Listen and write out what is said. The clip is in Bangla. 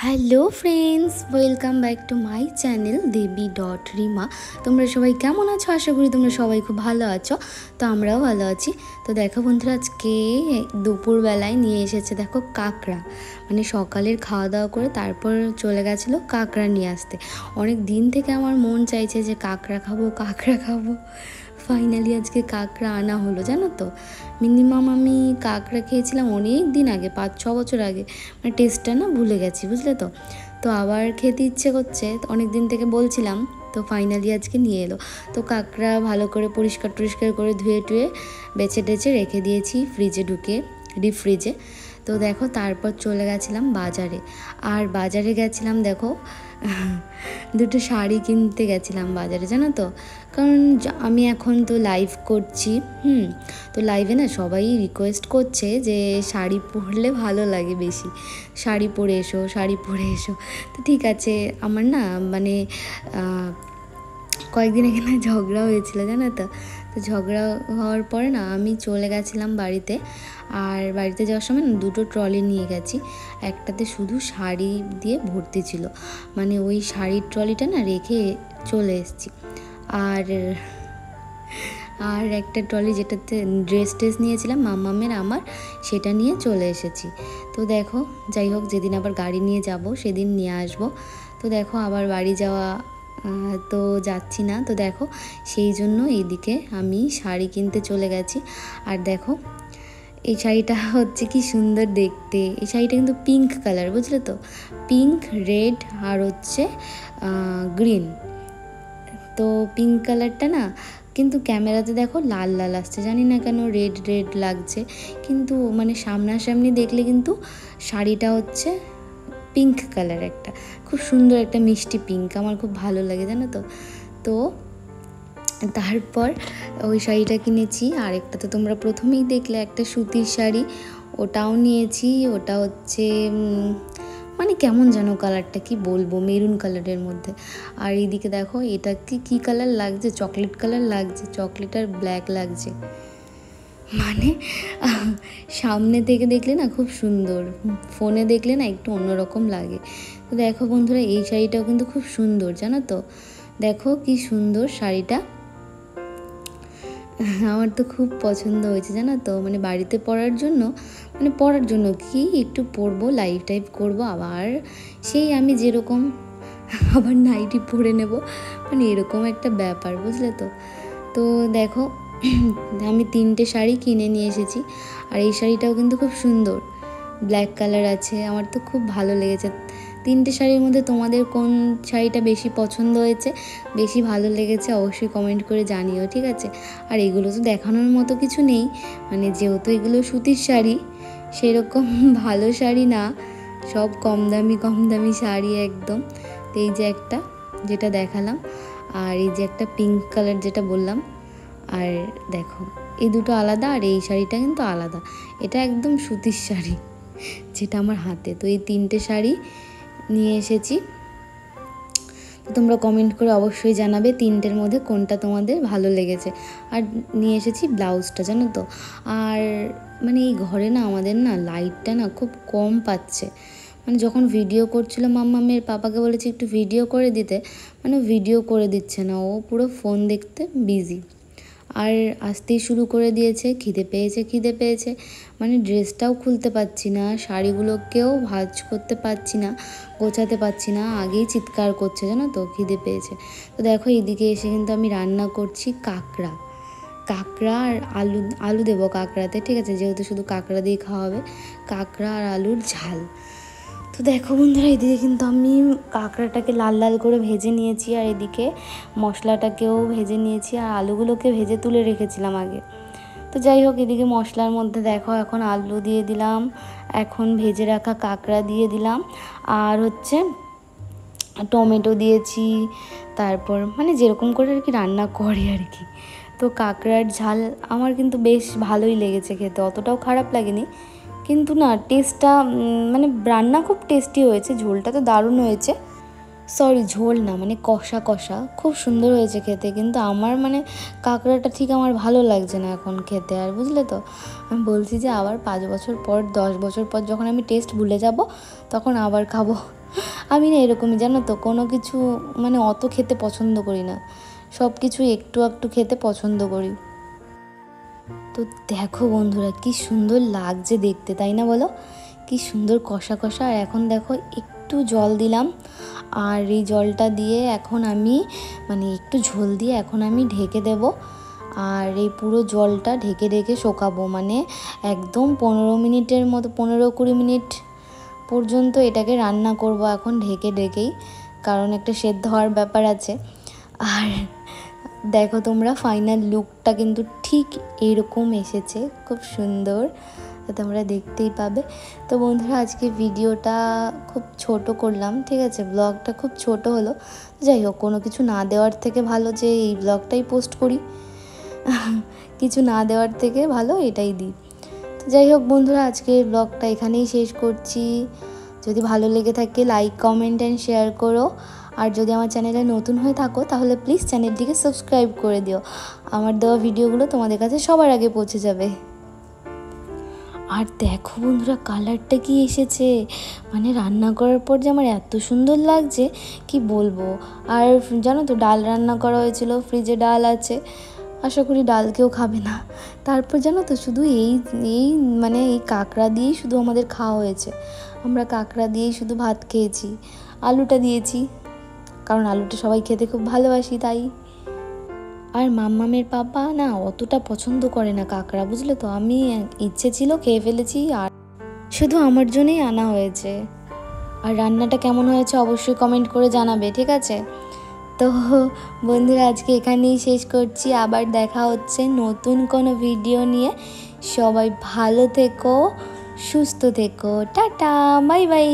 Hello friends, welcome back to my channel Devi dot Rima. তোমরা সবাই কেমন আছো? আশা করি তোমরা সবাই খুব ভালো আছো। তো আমরাও ভালো আছি। তো দেখো বন্ধুরা, আজকে দুপুরবেলায় নিয়ে এসেছে দেখো কাঁকড়া। মানে সকালের খাওয়া দাওয়া করে তারপর চলে গেছিলো কাঁকড়া নিয়ে আসতে। অনেক দিন থেকে আমার মন চাইছে যে কাঁকড়া খাবো। ফাইনালি আজকে কাঁকড়া আনা হলো, জানো তো। মিনিমাম আমি কাঁকড়া খেয়েছিলাম অনেক দিন আগে, 5-6 বছর আগে। মানে টেস্টটা না ভুলে গেছি, বুঝলে তো। তো আবার খেতে ইচ্ছে করছে, অনেক দিন থেকে বলছিলাম। তো ফাইনালি আজকে নিয়ে এলো। তো কাঁকড়া ভালো করে পরিষ্কার করে ধুয়ে টুয়ে বেছে টেছে রেখে দিয়েছি ফ্রিজে ঢুকে, ডিপ ফ্রিজে। তো দেখো তারপর চলে গেছিলাম বাজারে। আর বাজারে গেছিলাম দেখো দুটো শাড়ি কিনতে গেছিলাম বাজারে, জানো তো। কারণ আমি এখন তো লাইভ করছি, তো লাইভে না সবাই রিকোয়েস্ট করছে যে শাড়ি পরলে ভালো লাগে বেশি, শাড়ি পরে এসো। তো ঠিক আছে, আমার না মানে কয়েকদিন আগে না ঝগড়া হয়েছিল, জানো তো। তো ঝগড়া হওয়ার পরে না আমি চলে গেছিলাম বাড়িতে। আর বাড়িতে যাওয়ার সময় না দুটো ট্রলি নিয়ে গেছি। একটাতে শুধু শাড়ি দিয়ে ভর্তি ছিল, মানে ওই শাড়ির ট্রলিটা না রেখে চলে এসেছি। আর একটা ট্রলি যেটাতে ড্রেস নিয়েছিলাম মাম্মামের আমার, সেটা নিয়ে চলে এসেছি। তো দেখো, যাই হোক, যেদিন আবার গাড়ি নিয়ে যাব সেদিন নিয়ে আসবো। তো দেখো আবার বাড়ি যাওয়া তো যাচ্ছি না। তো দেখো সেই জন্য এইদিকে আমি শাড়ি কিনতে চলে গেছি। আর দেখো এই শাড়িটা হচ্ছে কি সুন্দর দেখতে। এই শাড়িটা কিন্তু পিঙ্ক কালার, বুঝলে তো। পিঙ্ক, রেড আর হচ্ছে গ্রিন। তো পিঙ্ক কালারটা না কিন্তু ক্যামেরাতে দেখো লাল লাল আসছে, জানি না কেন রেড লাগছে। কিন্তু মানে সামনাসামনি দেখলে কিন্তু শাড়িটা হচ্ছে পিঙ্ক কালার, একটা খুব সুন্দর একটা মিষ্টি পিঙ্ক, আমার খুব ভালো লাগে, জানো তো। তো তারপর ওই শাড়িটা কিনেছি। আর একটা তো তোমরা প্রথমেই দেখলে, একটা সুতির শাড়ি, ওটাও নিয়েছি। ওটা হচ্ছে মানে কেমন যেন কালারটা, কি বলবো, মেরুন কালারের মধ্যে। আর এইদিকে দেখো এটা কি কালার লাগছে, চকলেট কালার লাগছে, চকলেট আর ব্ল্যাক লাগছে। মানে সামনে থেকে দেখলে না খুব সুন্দর, ফোনে দেখলে না একটু অন্যরকম লাগে। তো দেখো বন্ধুরা, এই শাড়িটাও কিন্তু খুব সুন্দর, জানো তো। দেখো কি সুন্দর শাড়িটা, আমার তো খুব পছন্দ হয়েছে, জানো তো। মানে বাড়িতে পরার জন্য কি একটু পরবো, লাইভ টাইপ করবো, আবার সেই আমি যেরকম আবার নাইটি পরে নেব, মানে এরকম একটা ব্যাপার, বুঝলে তো। তো দেখো আমি 3টে শাড়ি কিনে নিয়ে এসেছি। আর এই শাড়িটাও কিন্তু খুব সুন্দর, ব্ল্যাক কালার আছে, আমার তো খুব ভালো লেগেছে। 3টে শাড়ির মধ্যে তোমাদের কোন শাড়িটা বেশি পছন্দ হয়েছে, বেশি ভালো লেগেছে, অবশ্যই কমেন্ট করে জানিও, ঠিক আছে। আর এগুলো তো দেখানোর মতো কিছু নেই, মানে যেহেতু এগুলো সুতির শাড়ি, সেরকম ভালো শাড়ি না, সব কম দামি শাড়ি একদম। তো এই যে একটা যেটা দেখালাম, আর এই যে একটা পিঙ্ক কালার যেটা বললাম। আর দেখো এই দুটো আলাদা, আর এই শাড়িটা কিন্তু আলাদা। এটা একদম সুতির শাড়ি যেটা আমার হাতে। তো এই 3টে শাড়ি নিয়ে এসেছি। তো তোমরা কমেন্ট করে অবশ্যই জানাবে 3টের মধ্যে কোনটা তোমাদের ভালো লেগেছে। আর নিয়ে এসেছি ব্লাউজটা, জানো তো। আর মানে এই ঘরে না আমাদের না লাইটটা না খুব কম পাচ্ছে। মানে যখন ভিডিও করছিল মাম্মামের পাপাকে বলেছি একটু ভিডিও করে দিতে, মানে ভিডিও করে দিচ্ছে না, ও পুরো ফোন দেখতে বিজি। আর আসতেই শুরু করে দিয়েছে, খিদে পেয়েছে। মানে ড্রেসটাও খুলতে পারছি না, শাড়িগুলোকেও ভাঁজ করতে পারছি না, গোছাতে পারছি না, আগেই চিৎকার করছে, জানো তো, খিদে পেয়েছে। তো দেখো এইদিকে এসে কিন্তু আমি রান্না করছি কাঁকড়া আর আলু দেবো কাঁকড়াতে, ঠিক আছে, যেহেতু শুধু কাঁকড়া দিয়ে খাওয়া হবে, কাঁকড়া আর আলুর ঝাল। তো দেখো বন্ধুরা, এদিকে কিন্তু আমি কাঁকড়াটাকে লাল লাল করে ভেজে নিয়েছি, আর এদিকে মশলাটাকেও ভেজে নিয়েছি, আর আলুগুলোকে ভেজে তুলে রেখেছিলাম আগে। তো যাই হোক, এদিকে মশলার মধ্যে দেখো এখন আলু দিয়ে দিলাম, এখন ভেজে রাখা কাঁকড়া দিয়ে দিলাম, আর হচ্ছে টমেটো দিয়েছি। তারপর মানে যেরকম করে আর কি রান্না করে আর কি। তো কাঁকড়ার ঝাল আমার কিন্তু বেশ ভালোই লেগেছে খেতে, অতটাও খারাপ লাগেনি। কিন্তু না টেস্টটা মানে রান্না খুব টেস্টি হয়েছে, ঝোলটা তো দারুণ হয়েছে। সরি, ঝোল না, মানে কষা খুব সুন্দর হয়েছে খেতে। কিন্তু আমার মানে কাঁকড়াটা ঠিক আমার ভালো লাগছে না এখন খেতে, আর বুঝলে তো। আমি বলছি যে আবার 5 বছর পর 10 বছর পর যখন আমি টেস্ট ভুলে যাব, তখন আবার খাবো। আমি না এরকমই জানো তো, কোনো কিছু মানে অত খেতে পছন্দ করি না, সব কিছু একটু একটু খেতে পছন্দ করি। তো দেখো বন্ধুরা কি সুন্দর লাগছে দেখতে, তাই না বলো? কি সুন্দর কষা কষা। আর এখন দেখো একটু জল দিলাম, আর এই জলটা দিয়ে এখন আমি মানে একটু ঝোল দিয়ে এখন আমি ঢেকে দেব। আর এই পুরো জলটা ঢেকে ঢেকে শোকাবো, মানে একদম 15 মিনিটের মতো, 15-20 মিনিট পর্যন্ত এটাকে রান্না করব এখন ঢেকে ঢেকেই, কারণ একটা সেদ্ধ হওয়ার ব্যাপার আছে। আর দেখো তোমরা ফাইনাল লুকটা কিন্তু ঠিক এরকম এসেছে, খুব সুন্দর, তোমরা দেখতেই পাবে। তো বন্ধুরা আজকে ভিডিওটা খুব ছোট করলাম, ঠিক আছে, ব্লগটা খুব ছোট হলো। যাই হোক, কোনো কিছু না দেওয়ার থেকে ভালো যে এই ব্লগটাই পোস্ট করি, কিছু না দেওয়ার থেকে ভালো এটাই দিই। তো যাই হোক বন্ধুরা, আজকে ব্লগটা এখানেই শেষ করছি। যদি ভালো লেগে থাকে লাইক, কমেন্ট অ্যান্ড শেয়ার করো। আর যদি আমার চ্যানেলে নতুন হয়ে থাকো তাহলে প্লিজ চ্যানেলটিকে সাবস্ক্রাইব করে দিও, আমার দেওয়া ভিডিওগুলো তোমাদের কাছে সবার আগে পৌঁছে যাবে। আর দেখো বন্ধুরা কালারটা কি এসেছে, মানে রান্না করার পর যে আমার এত সুন্দর লাগছে কি বলবো। আর জানো তো ডাল রান্না করা হয়েছিল, ফ্রিজে ডাল আছে, আশা করি ডাল কেউ খাবে না। তারপর জানো তো শুধু এই এই মানে এই কাঁকড়া দিয়েই শুধু আমাদের খাওয়া হয়েছে, আমরা কাঁকড়া দিয়েই শুধু ভাত খেয়েছি, আলুটা দিয়েছি কারণ আলুটা সবাই খেতে খুব ভালোবাসি তাই। আর মাম্মামের পাপা না অতটা পছন্দ করে না কাঁকড়া, বুঝলে তো, আমি ইচ্ছে ছিল খেয়ে ফেলেছি, আর শুধু আমার জন্যই আনা হয়েছে। আর রান্নাটা কেমন হয়েছে অবশ্যই কমেন্ট করে জানাবে, ঠিক আছে? তো বন্ধুরা আজকে এখানেই শেষ করছি, আবার দেখা হচ্ছে নতুন কোনো ভিডিও নিয়ে। সবাই ভালো থেকো, সুস্থ থেকো, টাটা, বাই বাই।